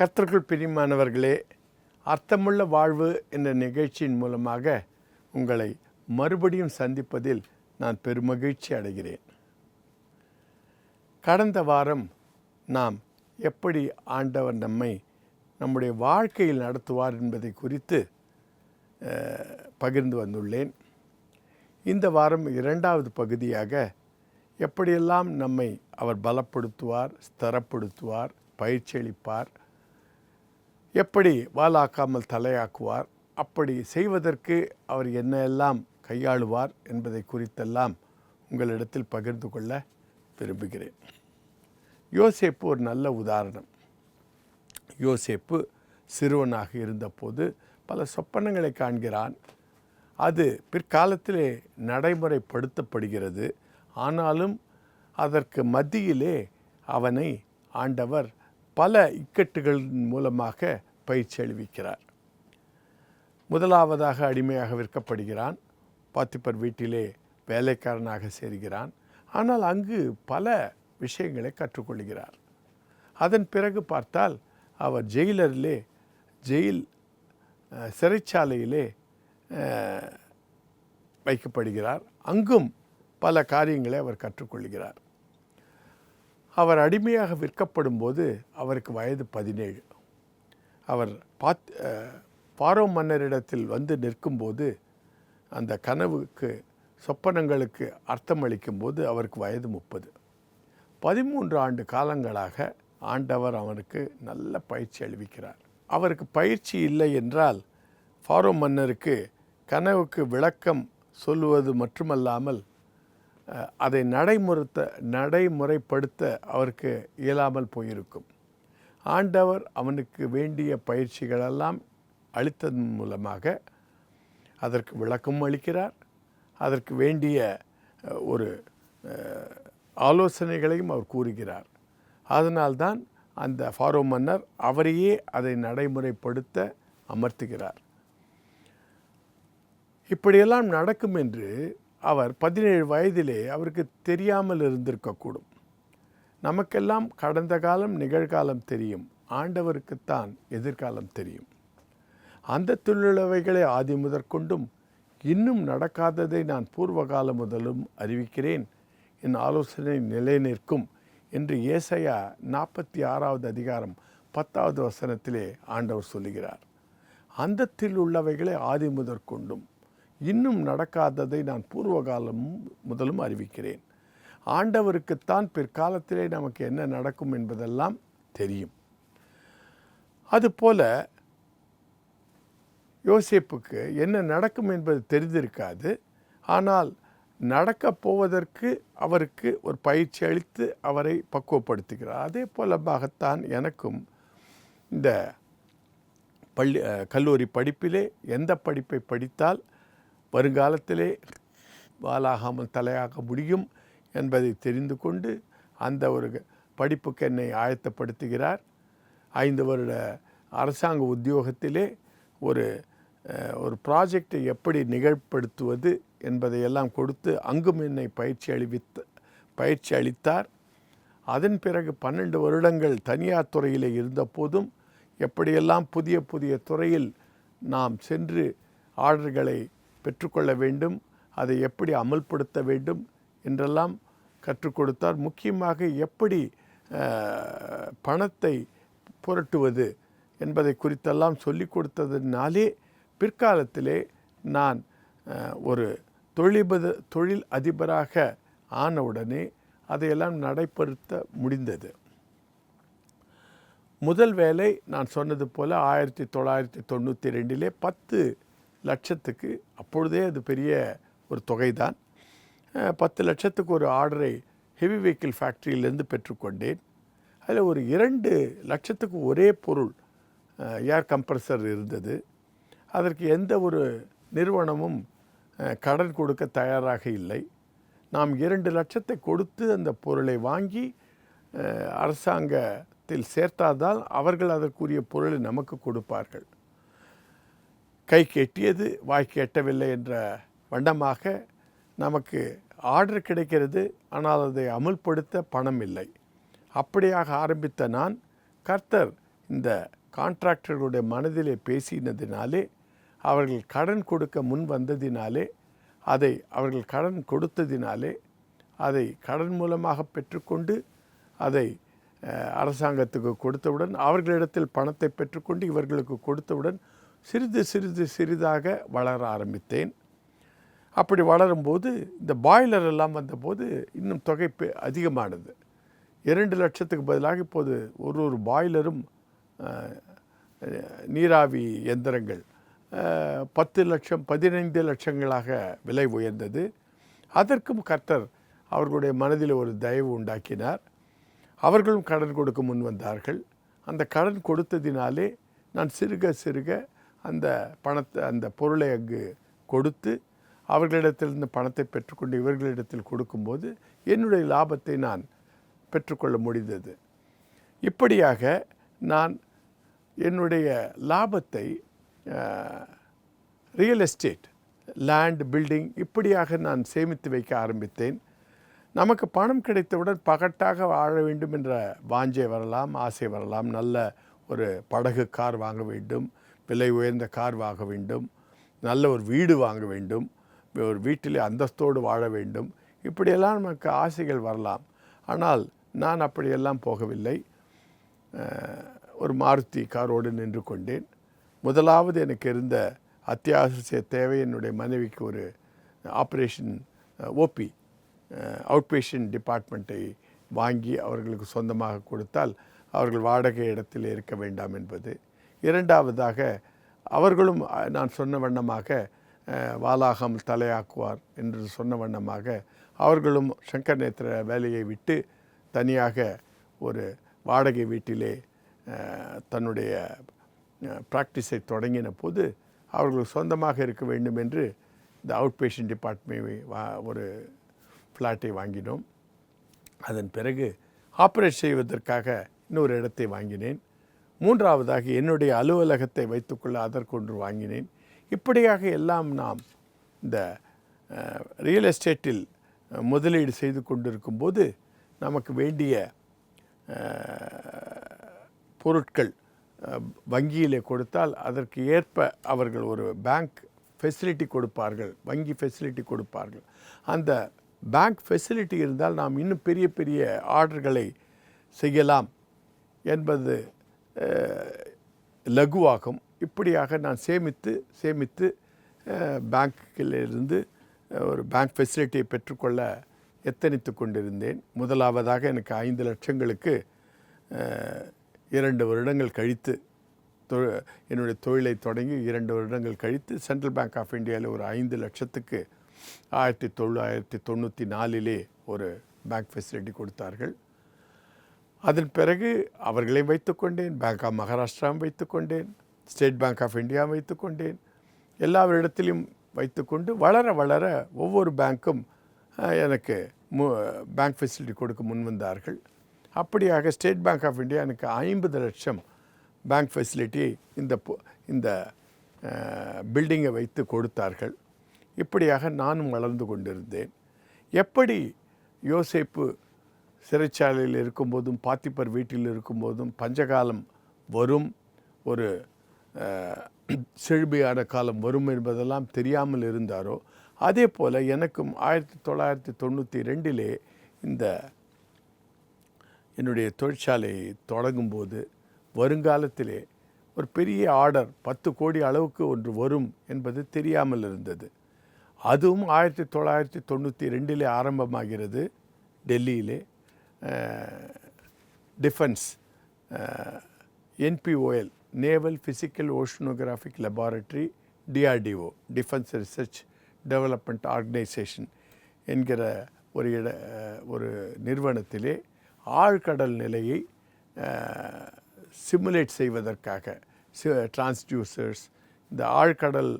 கர்த்தருக்குள் பிரியமானவர்களே, அர்த்தமுள்ள வாழ்வு என்ற நிகழ்ச்சியின் மூலமாக உங்களை மறுபடியும் சந்திப்பதில் நான் பெருமகிழ்ச்சி அடைகிறேன். கடந்த வாரம் நாம் எப்படி ஆண்டவர் நம்முடைய வாழ்க்கையில் நடத்துவார் என்பதை குறித்து பகிர்ந்து வந்துள்ளேன். இந்த வாரம் இரண்டாவது பகுதியாக எப்படியெல்லாம் நம்மை அவர் பலப்படுத்துவார், ஸ்திரப்படுத்துவார், பயிற்சி அளிப்பார், எப்படி வாலாக்காமல் தலையாக்குவார், அப்படி செய்வதற்கு அவர் என்னெல்லாம் கையாளுவார் என்பதை குறித்தெல்லாம் உங்களிடத்தில் பகிர்ந்து கொள்ள விரும்புகிறேன். யோசேப்பு ஒரு நல்ல உதாரணம். யோசேப்பு சிறுவனாக இருந்தபோது பல சொப்பனங்களை காண்கிறான். அது பிற்காலத்திலே நடைமுறைப்படுத்தப்படுகிறது. ஆனாலும் அதற்கு மத்தியிலே அவனை ஆண்டவர் பல இக்கட்டுகளின் மூலமாக பயிற்சி அளிக்கிறார். முதலாவதாக அடிமையாக விற்கப்படுகிறான். பாத்திப்பர் வீட்டிலே வேலைக்காரனாக சேர்கிறான். ஆனால் அங்கு பல விஷயங்களை கற்றுக்கொள்கிறார். அதன் பிறகு பார்த்தால் அவர் சிறைச்சாலையிலே வைக்கப்படுகிறார். அங்கும் பல காரியங்களை அவர் கற்றுக்கொள்கிறார். அவர் அடிமையாக விற்கப்படும் போது அவருக்கு வயது 17. அவர் பாரோ மன்னரிடத்தில் வந்து நிற்கும்போது அந்த கனவுக்கு சொப்பனங்களுக்கு அர்த்தம் அளிக்கும்போது அவருக்கு வயது 30. 13 ஆண்டு காலங்களாக ஆண்டவர் அவனுக்கு நல்ல பயிற்சி அளிக்கிறார். அவருக்கு பயிற்சி இல்லை என்றால் பாரோ மன்னருக்கு கனவுக்கு விளக்கம் சொல்லுவது மட்டுமல்லாமல் அதை நடைமுறைப்படுத்த அவருக்கு இயலாமல் போயிருக்கும். ஆண்டவர் அவனுக்கு வேண்டிய பயிற்சிகளெல்லாம் அளித்ததன் மூலமாக அதற்கு விளக்கமும் அளிக்கிறார். அதற்கு வேண்டிய ஒரு ஆலோசனைகளையும் அவர் கூறுகிறார். அதனால்தான் அந்த பாரோ மன்னர் அவரையே அதை நடைமுறைப்படுத்த அமர்த்துகிறார். இப்படியெல்லாம் நடக்கும் என்று அவர் 17 வயதிலே அவருக்கு தெரியாமல் இருந்திருக்கக்கூடும். நமக்கெல்லாம் கடந்த காலம் நிகழ்காலம் தெரியும், ஆண்டவருக்குத்தான் எதிர்காலம் தெரியும். அந்த தொழிலுவைகளை ஆதி முதற்கொண்டும் இன்னும் நடக்காததை நான் பூர்வ காலம் முதலும் அறிவிக்கிறேன், என் ஆலோசனை நிலை நிற்கும் என்று ஏசாயா 46வது அதிகாரம் 10வது வசனத்திலே ஆண்டவர் சொல்லுகிறார். அந்தத்தில் உள்ளவைகளை ஆதி முதற்கொண்டும் இன்னும் நடக்காததை நான் பூர்வ காலம் முதலும் அறிவிக்கிறேன். ஆண்டவருக்குத்தான் பிற்காலத்திலே நமக்கு என்ன நடக்கும் என்பதெல்லாம் தெரியும். அதுபோல யோசேப்புக்கு என்ன நடக்கும் என்பது தெரிந்திருக்காது. ஆனால் நடக்கப் போவதற்கு அவருக்கு ஒரு பயிற்சி அளித்து அவரை பக்குவப்படுத்துகிறார். அதே போலமாகத்தான் எனக்கும் இந்த கல்லூரி படிப்பிலே எந்த படிப்பை படித்தால் வருங்காலத்திலே வாலாகாமல் தலையாக முடியும் என்பதை தெரிந்து கொண்டு அந்த ஒரு படிப்புக்கு என்னை ஆயத்தப்படுத்துகிறார். 5 வருட அரசாங்க உத்தியோகத்திலே ஒரு ப்ராஜெக்டை எப்படி நிகழ்ப்படுத்துவது என்பதையெல்லாம் கொடுத்து அங்கும் என்னை பயிற்சி அளித்தார். அதன் பிறகு 12 வருடங்கள் தனியார் துறையில் இருந்த போதும் எப்படியெல்லாம் புதிய புதிய துறையில் நாம் சென்று ஆர்டர்களை பெற்றுக்கொள்ள வேண்டும், அதை எப்படி அமல்படுத்த வேண்டும் என்றெல்லாம் கற்றுக் கொடுத்தார். முக்கியமாக எப்படி பணத்தை புரட்டுவது என்பதை குறித்தெல்லாம் சொல்லிக் கொடுத்ததினாலே பிற்காலத்திலே நான் ஒரு தொழில் அதிபராக ஆனவுடனே அதையெல்லாம் நடைபெறுத்த முடிந்தது. முதல் வேலை நான் சொன்னது போல் 1992 10 லட்சத்துக்கு, அப்பொழுதே அது பெரிய ஒரு தொகைதான். 10 லட்சத்துக்கு ஒரு ஆர்டரை ஹெவி வெஹிக்கிள் ஃபேக்ட்ரியிலேருந்து பெற்றுக்கொண்டேன். அதில் ஒரு 2 லட்சத்துக்கு ஒரே பொருள் ஏர் கம்ப்ரஸர் இருந்தது. அதற்கு எந்த ஒரு நிறுவனமும் கடன் கொடுக்க தயாராக இல்லை. நாம் 2 லட்சத்தை கொடுத்து அந்த பொருளை வாங்கி அரசாங்கத்தில் சேர்த்தால்தான் அவர்கள் அதற்குரிய பொருளை நமக்கு கொடுப்பார்கள். கைக்கு எட்டியது வாய்க்கு எட்டவில்லை என்ற வண்ணமாக நமக்கு ஆர்டர் கிடைக்கிறது, ஆனால் அதை அமுல்படுத்த பணம் இல்லை. அப்படியாக ஆரம்பித்த நான், கர்த்தர் இந்த கான்ட்ராக்டர்களுடைய மனதிலே பேசினதினாலே, அவர்கள் கடன் கொடுக்க முன் வந்ததினாலே, அதை அவர்கள் கடன் கொடுத்ததினாலே, அதை கடன் மூலமாக பெற்றுக்கொண்டு அதை அரசாங்கத்துக்கு கொடுத்தவுடன், அவர்களிடத்தில் பணத்தை பெற்றுக்கொண்டு இவர்களுக்கு கொடுத்தவுடன் சிறிதாக வளர ஆரம்பித்தேன். அப்படி வளரும்போது இந்த பாய்லர் எல்லாம் வந்தபோது இன்னும் தொகை அதிகமானது. 2 லட்சத்துக்கு பதிலாக இப்போது ஒரு பாய்லரும் நீராவி எந்திரங்கள் 10 லட்சம் 15 லட்சங்களாக விலை உயர்ந்தது. அதற்கும் கர்த்தர் அவர்களுடைய மனதில் ஒரு தயவு உண்டாக்கினார். அவர்களும் கடன் கொடுக்க முன் வந்தார்கள். அந்த கடன் கொடுத்ததினாலே நான் சிறுக அந்த பொருளை அங்கு கொடுத்து அவர்களிடத்திலிருந்து பணத்தை பெற்றுக்கொண்டு இவர்களிடத்தில் கொடுக்கும்போது என்னுடைய லாபத்தை நான் பெற்றுக்கொள்ள முடிந்தது. இப்படியாக நான் என்னுடைய லாபத்தை ரியல் எஸ்டேட், லேண்ட், பில்டிங் இப்படியாக நான் சேமித்து வைக்க ஆரம்பித்தேன். நமக்கு பணம் கிடைத்தவுடன் பகட்டாக வாழ வேண்டும் என்ற வாஞ்சை வரலாம், ஆசை வரலாம். நல்ல ஒரு படகு கார் வாங்க வேண்டும், விலை உயர்ந்த கார் வாங்க வேண்டும், நல்ல ஒரு வீடு வாங்க வேண்டும், ஒரு வீட்டிலே அந்தஸ்தோடு வாழ வேண்டும், இப்படியெல்லாம் நமக்கு ஆசைகள் வரலாம். ஆனால் நான் அப்படியெல்லாம் போகவில்லை. ஒரு மாருதி காரோடு நின்று கொண்டேன். முதலாவது எனக்கு இருந்த அத்தியாவசிய தேவை என்னுடைய மனைவிக்கு ஒரு ஆப்ரேஷன் ஓபி அவுட் பேஷண்ட் டிபார்ட்மெண்ட்டை வாங்கி அவர்களுக்கு சொந்தமாக கொடுத்தால் அவர்கள் வாடகை இடத்தில் இருக்க வேண்டாம் என்பது. இரண்டாவதாக அவர்களும் நான் சொன்ன வண்ணமாக வாலாகாமல் தலையாக்குவார் என்று சொன்ன வண்ணமாக அவர்களும் சங்கர் நேத்திர வேலையை விட்டு தனியாக ஒரு வாடகை வீட்டிலே தன்னுடைய ப்ராக்டிஸை தொடங்கின போது அவர்கள் சொந்தமாக இருக்க வேண்டும் என்று இந்த அவுட் பேஷண்ட் டிபார்ட்மெண்ட் ஒரு ஃப்ளாட்டை வாங்கினோம். அதன் பிறகு ஆப்ரேட் செய்வதற்காக இன்னொரு இடத்தை வாங்கினேன். மூன்றாவதாக என்னுடைய அலுவலகத்தை வைத்துக்கொள்ள அதற்கொன்று வாங்கினேன். இப்படியாக எல்லாம் நாம் இந்த ரியல் எஸ்டேட்டில் முதலீடு செய்து கொண்டிருக்கும்போது நமக்கு வேண்டிய பொருட்கள் வங்கியிலே கொடுத்தால் அதற்கு ஏற்ப அவர்கள் ஒரு பேங்க் ஃபெசிலிட்டி கொடுப்பார்கள், வங்கி ஃபெசிலிட்டி கொடுப்பார்கள். அந்த பேங்க் ஃபெசிலிட்டி இருந்தால் நாம் இன்னும் பெரிய பெரிய ஆர்டர்களை செய்யலாம் என்பது லகுவாகும். இப்படியாக நான் சேமித்து பேங்க்கிலிருந்து ஒரு பேங்க் ஃபெசிலிட்டியை பெற்றுக்கொள்ள எத்தனித்து கொண்டிருந்தேன். முதலாவதாக எனக்கு 5 லட்சங்களுக்கு 2 வருடங்கள் கழித்து என்னுடைய தொழிலை தொடங்கி 2 வருடங்கள் கழித்து சென்ட்ரல் பேங்க் ஆஃப் இந்தியாவில் ஒரு 5 லட்சத்துக்கு 1994 ஒரு பேங்க் ஃபெசிலிட்டி கொடுத்தார்கள். அதன் பிறகு அவர்களையும் வைத்துக்கொண்டேன், பேங்க் ஆஃப் மகாராஷ்டிராவும் வைத்துக்கொண்டேன், ஸ்டேட் பேங்க் ஆஃப் இந்தியா வைத்துக்கொண்டேன். எல்லாரிடத்திலும் வைத்துக்கொண்டு வளர ஒவ்வொரு பேங்க்கும் எனக்கு பேங்க் ஃபெசிலிட்டி கொடுக்க முன் வந்தார்கள். அப்படியாக ஸ்டேட் பேங்க் ஆஃப் இந்தியா எனக்கு 50 லட்சம் பேங்க் ஃபெசிலிட்டி இந்த பில்டிங்கை வைத்து கொடுத்தார்கள். இப்படியாக நானும் வளர்ந்து கொண்டிருந்தேன். எப்படி யோசேப்பு சிறைச்சாலையில் இருக்கும்போதும் பாத்திப்பர் வீட்டில் இருக்கும்போதும் பஞ்சகாலம் வரும், ஒரு செழுமையான காலம் வரும் என்பதெல்லாம் தெரியாமல் இருந்தாரோ, அதே போல் எனக்கும் 1992 இந்த என்னுடைய தொழிற்சாலை தொடங்கும்போது வருங்காலத்திலே ஒரு பெரிய ஆர்டர் 10 கோடி அளவுக்கு ஒன்று வரும் என்பது தெரியாமல் இருந்தது. அதுவும் 1992 ஆரம்பமாகிறது. டெல்லியிலே defence NPOL naval physical oceanographic laboratory DRDO defence research development organisation என்கிற ஒரு நிறுவனத்திலே ஆழ்கடல் நிலையை சிமுலேட் செய்வதற்காக டிரான்ஸ்டியூசர்ஸ், இந்த ஆழ்கடல்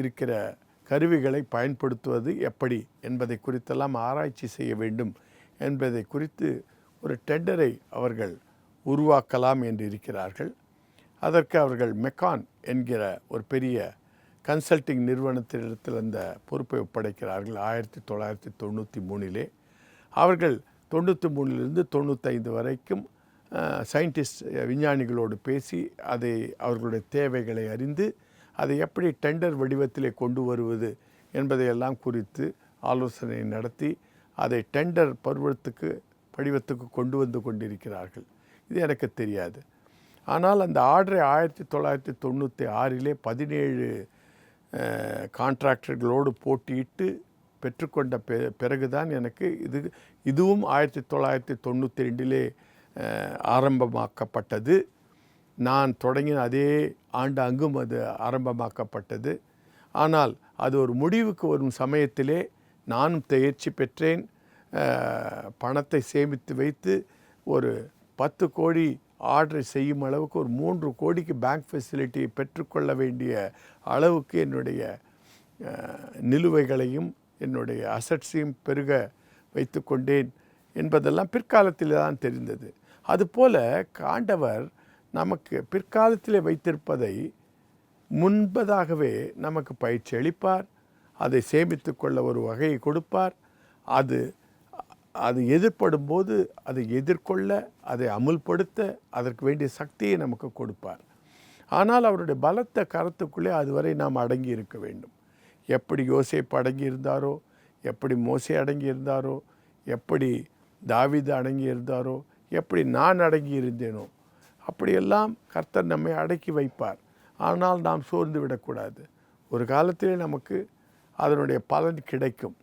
இருக்கிற கருவிகளை பயன்படுத்துவது எப்படி என்பதை குறித்தெல்லாம் ஆராய்ச்சி செய்ய வேண்டும் என்பதை குறித்து ஒரு டெண்டரை அவர்கள் உருவாக்கலாம் என்று இருக்கிறார்கள். அதற்கு அவர்கள் மெக்கான் என்கிற ஒரு பெரிய கன்சல்டிங் நிறுவனத்திடத்தில் அந்த பொறுப்பை ஒப்படைக்கிறார்கள். 1993 அவர்கள் 93 95 வரைக்கும் சயின்டிஸ்ட் விஞ்ஞானிகளோடு பேசி அதை அவர்களுடைய தேவைகளை அறிந்து அதை எப்படி டெண்டர் வடிவத்திலே கொண்டு வருவது என்பதையெல்லாம் குறித்து ஆலோசனை நடத்தி அதை டெண்டர் படிவத்துக்கு கொண்டு வந்து கொண்டிருக்கிறார்கள். இது எனக்கு தெரியாது. ஆனால் அந்த ஆர்டரை 1996 17 கான்ட்ராக்டர்களோடு போட்டியிட்டு பெற்றுக்கொண்ட பிறகுதான் எனக்கு இதுவும் 1992 ஆரம்பமாக்கப்பட்டது. நான் தொடங்கின அதே ஆண்டு அங்கும் அது ஆரம்பமாக்கப்பட்டது. ஆனால் அது ஒரு முடிவுக்கு வரும் சமயத்திலே நானும் தேர்ச்சி பெற்றேன். பணத்தை சேமித்து வைத்து ஒரு 10 கோடி ஆர்டரை செய்யும் அளவுக்கு ஒரு 3 கோடிக்கு பேங்க் ஃபெசிலிட்டியை பெற்றுக்கொள்ள வேண்டிய அளவுக்கு என்னுடைய நிலுவைகளையும் என்னுடைய அசட்ஸையும் பெருக வைத்து கொண்டேன் என்பதெல்லாம் பிற்காலத்தில் தான் தெரிந்தது. அதுபோல் ஆண்டவர் நமக்கு பிற்காலத்தில் வைத்திருப்பதை முன்பதாகவே நமக்கு பயிற்சி அளிப்பார். அதை சேமித்து கொள்ள ஒரு வகையை கொடுப்பார். அது எதிர்ப்படும் போது அதை எதிர்கொள்ள, அதை அமுல்படுத்த அதற்கு வேண்டிய சக்தியை நமக்கு கொடுப்பார். ஆனால் அவருடைய பலத்த கரத்துக்குள்ளே அதுவரை நாம் அடங்கி இருக்க வேண்டும். எப்படி யோசேப்பு அடங்கி இருந்தாரோ, எப்படி மோசே அடங்கி இருந்தாரோ, எப்படி தாவீது அடங்கி இருந்தாரோ, எப்படி நான் அடங்கி இருந்தேனோ, அப்படியெல்லாம் கர்த்தர் நம்மை அடக்கி வைப்பார். ஆனால் நாம் சோர்ந்து விடக்கூடாது. ஒரு காலத்திலே நமக்கு அதனுடைய பலன் கிடைக்கும்.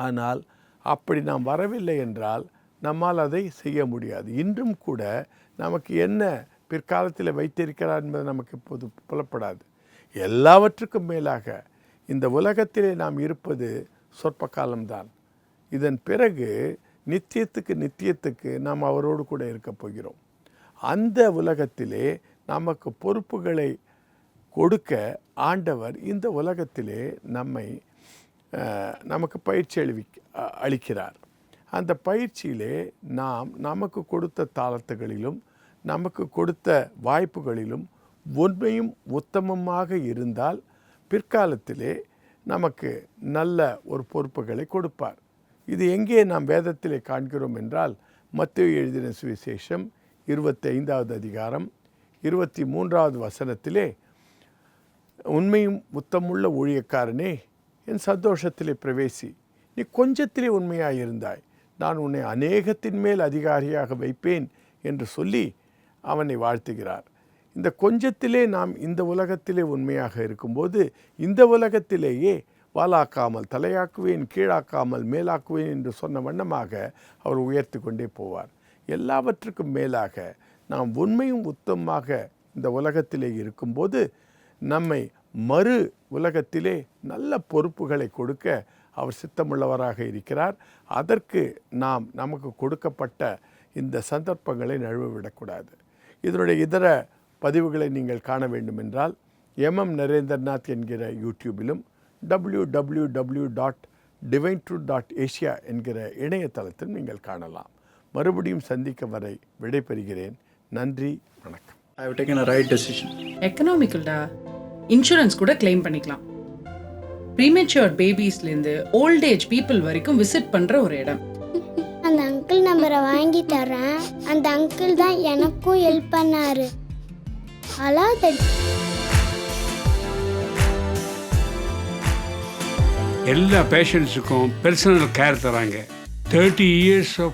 ஆனால் அப்படி நாம் வரவில்லை என்றால் நம்மால் அதை செய்ய முடியாது. இன்றும் கூட நமக்கு என்ன பிற்காலத்தில் வைத்திருக்கிறார் என்பது நமக்கு இப்போது புலப்படாது. எல்லாவற்றுக்கும் மேலாக இந்த உலகத்திலே நாம் இருப்பது சொற்ப காலம்தான். இதன் பிறகு நித்தியத்துக்கு நாம் அவரோடு கூட இருக்க போகிறோம். அந்த உலகத்திலே நமக்கு பொறுப்புகளை கொடுக்க ஆண்டவர் இந்த உலகத்திலே நமக்கு பயிற்சி அளிக்கிறார். அந்த பயிற்சியிலே நாம் நமக்கு கொடுத்த தாளத்துகளிலும் நமக்கு கொடுத்த வாய்ப்புகளிலும் உண்மையும் உத்தமமாக இருந்தால் பிற்காலத்திலே நமக்கு நல்ல ஒரு பொறுப்புகளை கொடுப்பார். இது எங்கே நாம் வேதத்திலே காண்கிறோம் என்றால், மத்தேயு எழுதின சுவிசேஷம் 25வது அதிகாரம் 23வது வசனத்திலே, உண்மையும் உத்தமுள்ள ஊழியக்காரனே, என் சந்தோஷத்திலே பிரவேசி. நீ கொஞ்சத்திலே உண்மையாக இருந்தாய், நான் உன்னை அநேகத்தின் மேல் அதிகாரியாக வைப்பேன் என்று சொல்லி அவனை வாழ்த்துகிறார். இந்த கொஞ்சத்திலே நாம் இந்த உலகத்திலே உண்மையாக இருக்கும்போது இந்த உலகத்திலேயே வாலாக்காமல் தலையாக்குவேன், கீழாக்காமல் மேலாக்குவேன் என்று சொன்ன வண்ணமாக அவர் உயர்த்தி கொண்டே போவார். எல்லாவற்றுக்கும் மேலாக நாம் உண்மையும் உத்தமமாக இந்த உலகத்திலே இருக்கும்போது நம்மை மறு உலகத்திலே நல்ல பொறுப்புகளை கொடுக்க அவர் சித்தமுள்ளவராக இருக்கிறார். அதற்கு நமக்கு கொடுக்கப்பட்ட இந்த சந்தர்ப்பங்களை நழுவவிடக்கூடாது. இதனுடைய இதர பதிவுகளை நீங்கள் காண வேண்டும் என்றால் நரேந்திரநாத் என்கிற யூடியூபிலும் www.divinetruth.asia என்கிற இணையதளத்தில் நீங்கள் காணலாம். மறுபடியும் சந்திக்க வரை விடைபெறுகிறேன். நன்றி, வணக்கம். I have taken a right decision. எக்கனாமிக்கல்டா, இன்சூரன்ஸ் கூட கிளைம் பண்ணிக்கலாம். ப்ரீமெச்சூர் பேபிஸ்லேருந்து ஓல்ட் ஏஜ் பீப்புள் வரைக்கும் விசிட் பண்ணுற ஒரு இடம். அந்த அங்கிள் நம்பரை வாங்கி தரேன். அந்த அங்கிள் தான் எனக்கும் ஹெல்ப் பண்ணாரு. அலாதடி. எல்லா பேஷண்ட்ஸுக்கும் பர்சனல் கேர் தராங்க. 30 years of